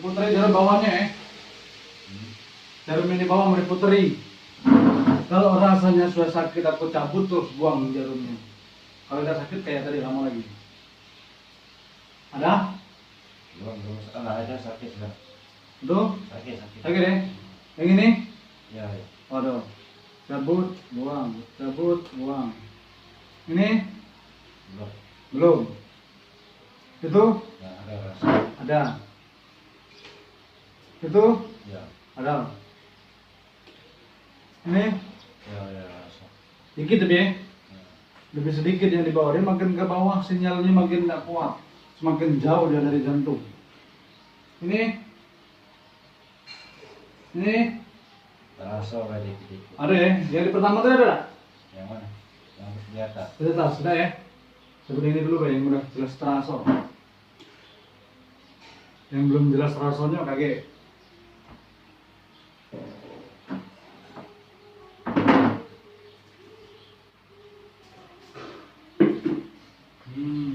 Putri jarum bawahnya ya. Jarum ini bawah mau diputeri. Kalau rasanya sudah sakit aku cabut terus buang jarumnya. Kalau udah sakit kayak tadi lama lagi. Ada? Belum, enggak ada sakit sudah. Tuh? Sakit. Sakit ya? Yang ini? Ya. Waduh. Cabut, buang. Cabut, buang. Ini? Belum. Belum. Itu? Ya, ada rasa. Ada. Itu? Ya. Ada. Ini? Ya, rasa. Dikit lebih ya? Ya. Lebih sedikit yang di bawah. Dia makin ke bawah sinyalnya makin nggak kuat. Semakin jauh dia dari jantung. Ini? Ini? Rasa kayak dikit-dikit. Ada ya? Yang di pertama tadi ada nggak? Yang mana? Yang di atas. Di atas, sudah ya? Seperti ini dulu Pak, yang udah jelas terasa. Yang belum jelas rasanya kaget.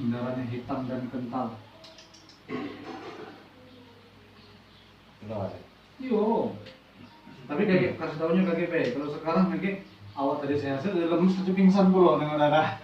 Darahnya hitam dan kental. Belum ada. Yo. Tapi kakek kasih tahunya kakek Pak, kalau sekarang kakek awal tadi saya hasil dari lemes cuci pingsan puluh dengan darah.